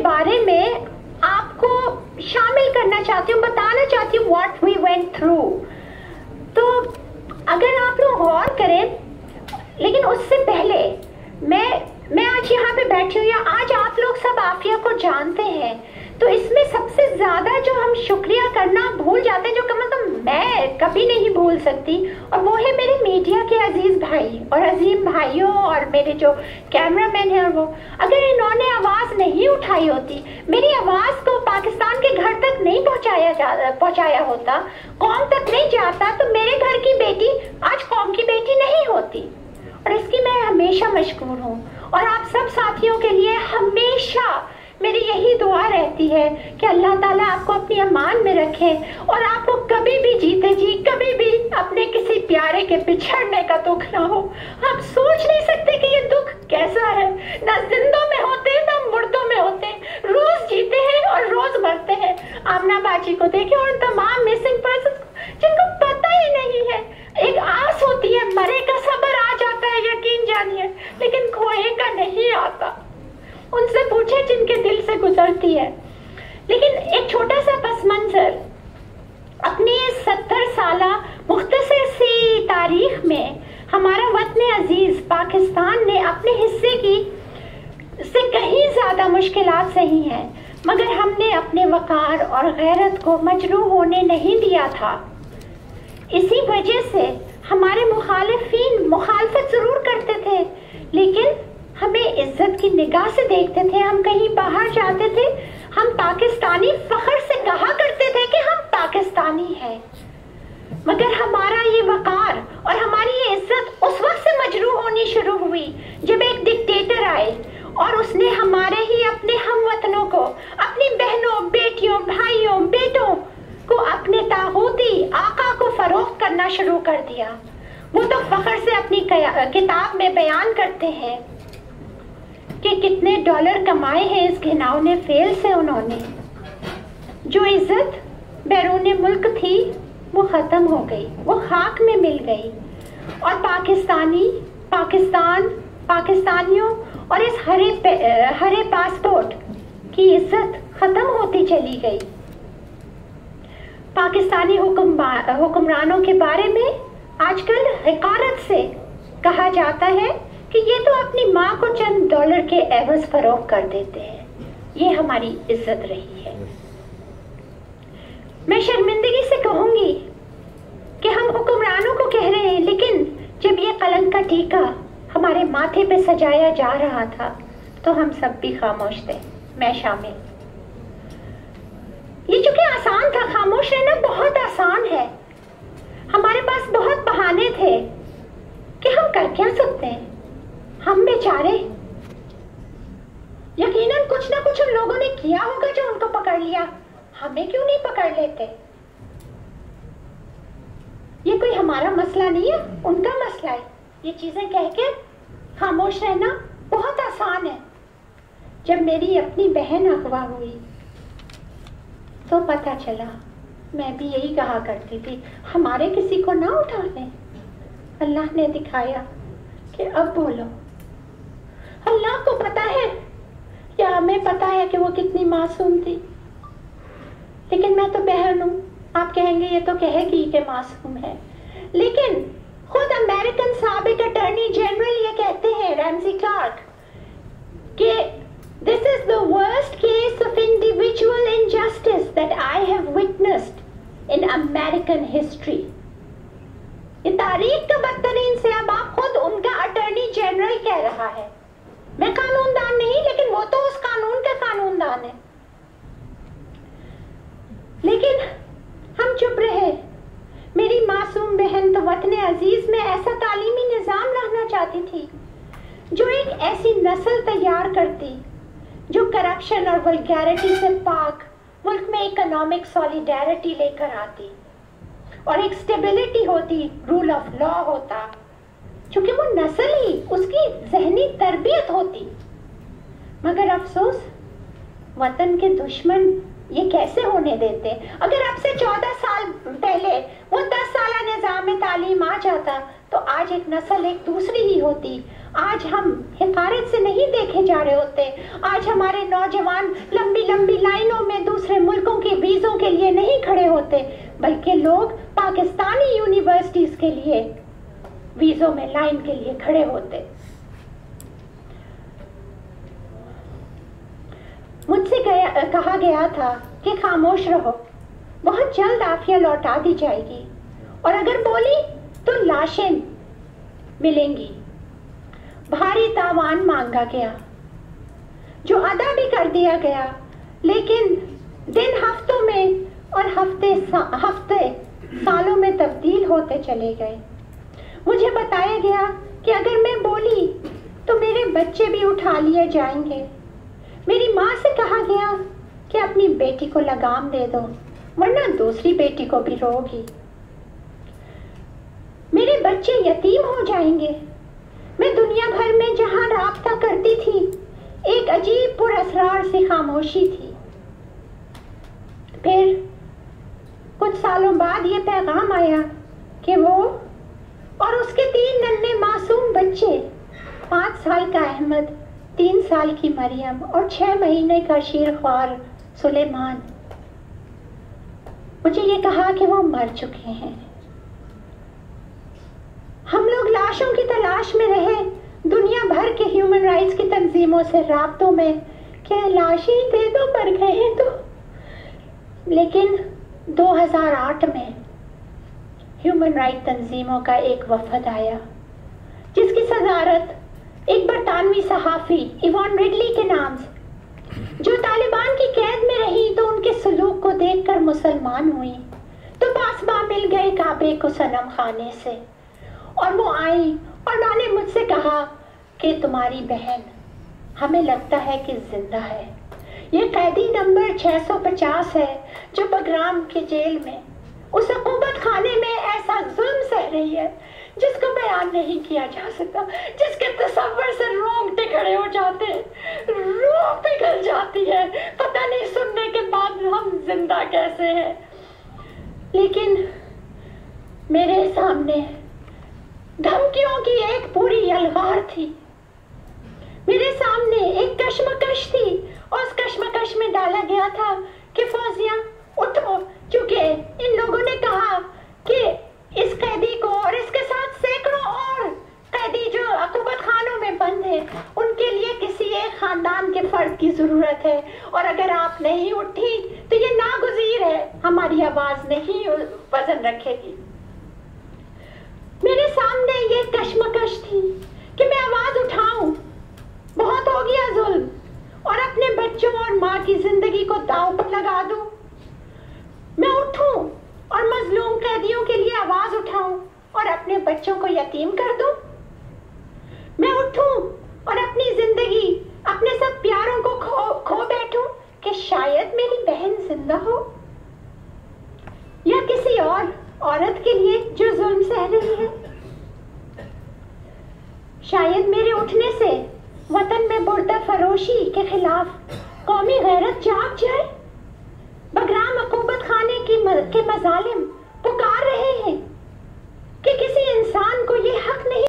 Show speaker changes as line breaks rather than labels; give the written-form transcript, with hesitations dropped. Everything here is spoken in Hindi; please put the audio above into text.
बारे में आपको शामिल करना चाहती हूँ, बताना चाहती हूँ व्हाट वी वेंट थ्रू। तो अगर आप लोग गौर करें, लेकिन उससे पहले मैं आज यहाँ पे बैठी हूँ, या आज आप लोग सब आफिया को जानते हैं, तो इसमें सबसे ज्यादा जो हम शुक्रिया करना भूल जाते हैं, जो कम से कम मैं कभी नहीं भूल सकती, और वो है मेरे मीडिया के अजीज भाई और अजीम भाइयों और मेरे जो कैमरामैन हैं। और वो अगर इन्होंने आवाज नहीं उठाई होती, मेरी आवाज को पाकिस्तान के घर तक नहीं पहुंचाया होता, कौम तक नहीं जाता, तो मेरे घर की बेटी आज कौम की बेटी नहीं होती। और इसकी मैं हमेशा मशकूर हूँ। और आप सब साथियों के लिए हमेशा मेरी यही दुआ रहती है कि अल्लाह ताला आपको अपनी अमान में रखे और आपको कभी भी जीते जी कभी भी अपने किसी प्यारे के बिछड़ने का दुख ना हो। आप सोच नहीं सकते कि ये दुख कैसा है। ना जिंदों में होते ना मुर्दों में होते, रोज जीते हैं और रोज मरते हैं। आमना बाजी को देखे और तमाम मिसिंग पर्सन जिनको पता ही नहीं है। एक आस होती है, मरे का सब्र आ जाता है, यकीन जानिए, लेकिन खोए का नहीं आता। उनसे पूछे जिनके दिल से गुजरती है। लेकिन एक छोटा सा पस मंजर अपनी 70 साला मुख्तसर सी तारीख में हमारा वतन अजीज पाकिस्तान ने अपने हिस्से की से कहीं ज्यादा मुश्किलात सही हैं, मगर हमने अपने वकार और गैरत को मजरूह होने नहीं दिया था। इसी वजह से हमारे मुखालिफिन मुखालफत जरूर करते थे, लेकिन हमें इज्जत की निगाह से देखते थे। हम कहीं बाहर जाते थे, हम पाकिस्तानी फख्र से कहा करते थे कि हम पाकिस्तानी हैं। मगर हमारा ये वकार और हमारी ये इज्जत उस वक्त से मजरूह होनी शुरू हुई जब एक डिक्टेटर आए और उसने हमारे ही अपने हमवतनों को, अपनी बहनों, बेटियों, भाइयों, बेटों को अपने तागूती आका को फरोख्त करना शुरू कर दिया। वो तो फख्र से अपनी किताब में बयान करते हैं कि कितने डॉलर कमाए हैं इस घिनौने फेल से उन्होंने। जो इज्जत बैरून मुल्क थी वो खत्म हो गई, वो खाक में मिल गई, और पाकिस्तानियों और इस हरे पासपोर्ट की इज्जत खत्म होती चली गई। पाकिस्तानी हुक्मरानों के बारे में आजकल हकारत से कहा जाता है कि ये तो अपनी माँ को चंद डॉलर के एवज फरोख्त कर देते हैं। ये हमारी इज्जत रही है। मैं शर्मिंदगी से कहूंगी कि हम हुक्मरानों को कह रहे हैं, लेकिन जब ये कलंक का टीका हमारे माथे पे सजाया जा रहा था तो हम सब भी खामोश थे, मैं शामिल। ये चूंकि आसान था, खामोश रहना बहुत आसान है। हमारे पास बहुत बहाने थे कि हम कर क्या सकते हैं। हम बेचारे, यकीनन कुछ ना कुछ उन लोगों ने किया होगा जो उनको पकड़ लिया, हमें क्यों नहीं पकड़ लेते। ये कोई हमारा मसला नहीं है, उनका मसला है। ये चीजें कह के खामोश रहना बहुत आसान है। जब मेरी अपनी बहन अगवा हुई तो पता चला, मैं भी यही कहा करती थी, हमारे किसी को ना उठा लें। अल्लाह ने दिखाया कि अब बोलो। अल्लाह को पता है या हमें पता है कि वो कितनी मासूम थी, लेकिन मैं तो बहन हूं। आप कहेंगे ये तो कहेगी कि मासूम है, लेकिन खुद अमेरिकन साबिक अटॉर्नी जनरल ये कहते हैं, रैमजी क्लार्क, कि this is the worst case of individual injustice that I have witnessed in American history. ये तारीख का बदतरीन से अब आप खुद उनका अटॉर्नी जनरल कह रहा है। मैं कानूनदान नहीं, लेकिन वो तो उस कानून का कानूनदान है। लेकिन हम चुप रहे। मेरी मासूम बहन तो वतन अजीज में ऐसा तालीमी निजाम लाना चाहती थी जो एक ऐसी नस्ल तैयार करती जो करप्शन और वल्गैरिटी से पाक मुल्क में इकोनॉमिक सॉलिडेरिटी लेकर आती और एक स्टेबिलिटी होती, रूल ऑफ लॉ होता, क्योंकि वो नस्ल ही उसकी जहनी तरबियत होती। मगर अफसोस वतन के दुश्मन ये कैसे होने देते। अगर अब से 14 साल पहले वो 10 साल निजाम में तालीम आ जाता तो आज एक नस्ल एक दूसरी ही होती। आज हम हिकारत से नहीं देखे जा रहे होते। आज हमारे नौजवान लंबी लंबी लाइनों में दूसरे मुल्कों के वीज़ों के लिए नहीं खड़े होते, बल्कि लोग पाकिस्तानी यूनिवर्सिटीज के लिए वीज़ों में लाइन के लिए खड़े होते। मुझसे कहा गया था कि खामोश रहो, बहुत जल्द आफिया लौटा दी जाएगी, और अगर बोली तो लाशें मिलेंगी। भारी तावान मांगा गया, जो अदा भी कर दिया गया, लेकिन दिन हफ्तों में और हफ्ते सालों में तब्दील होते चले गए। मुझे बताया गया कि अगर मैं बोली तो मेरे बच्चे भी उठा लिए जाएंगे। मेरी माँ से कहा गया कि अपनी बेटी को लगाम दे दो, वरना दूसरी बेटी को भी रोगी। मेरे बच्चे यतीम हो जाएंगे। मैं दुनिया भर में जहां राब्ता करती थी, एक अजीब पुरअसरार सी खामोशी थी। फिर कुछ सालों बाद ये पैगाम आया कि वो और उसके 3 नन्हे मासूम बच्चे, 5 साल का अहमद, 3 साल की मरियम और 6 महीने का शीरख्वार सुलेमान, मुझे ये कहा कि वो मर चुके हैं। हम लोग लाशों की तलाश में रहे, दुनिया भर के ह्यूमन राइट्स की तंजीमों से राब्तों में, क्या लाशें दे दो, मर गए हैं तो। लेकिन 2008 में ह्यूमन राइट तंजीमों का एक वफद आया, जिसकी सदारत एक बरतानवी सहाफ़ी इवान रिडली के नाम से, जो तालिबान की कैद में रही तो उनके सलूक को देखकर मुसलमान हुई, तो पासबा मिल गए काबे को सनम खाने से, और वो आई और उन्होंने मुझसे कहा कि तुम्हारी बहन हमें लगता है कि जिंदा है। ये कैदी नंबर 650 है, जो बगराम के जेल में उस अकूबत खाने में ऐसा जुल्म सह रही है जिसको बयान नहीं किया जा सकता, जिसके तस्वर से रोंगटे खड़े हो जाते हैं, रूह पिघल जाती है, पता नहीं सुनने के बाद हम जिंदा कैसे हैं। लेकिन मेरे सामने धमकियों की एक पूरी यलगार थी। मेरे सामने एक कश्मकश थी, और उस कश्मकश में डाला गया था कि फौजिया उठो, क्योंकि इन लोगों ने कहा कि इस कैदी को और इसके साथ सैकड़ों और कैदी जो अकूबत खानों में बंद हैं, उनके लिए किसी एक खानदान के फर्द की जरूरत है, और अगर आप नहीं उठी तो ये नागुज़ीर है, हमारी आवाज नहीं वजन रखेगी। मेरे सामने ये कश्मकश थी कि मैं आवाज उठाऊं, बहुत हो गया जुल्म, और अपने बच्चों और माँ की जिंदगी को दांव पर लगा दूं। मैं उठूं और मजलूम कैदियों के लिए आवाज उठाऊं और अपने बच्चों को यतीम कर दूं। मैं उठूं और अपनी जिंदगी, अपने सब प्यारों को खो बैठूं कि शायद मेरी बहन जिंदा हो, या किसी और औरत के लिए जो जुल्म सह रही है। शायद मेरे उठने से वतन में बुर्दा फरोशी के खिलाफ कौमी गैरत जाग जाए। बगराम अकूबत खाने के मजालिम पुकार रहे हैं कि किसी इंसान को ये हक नहीं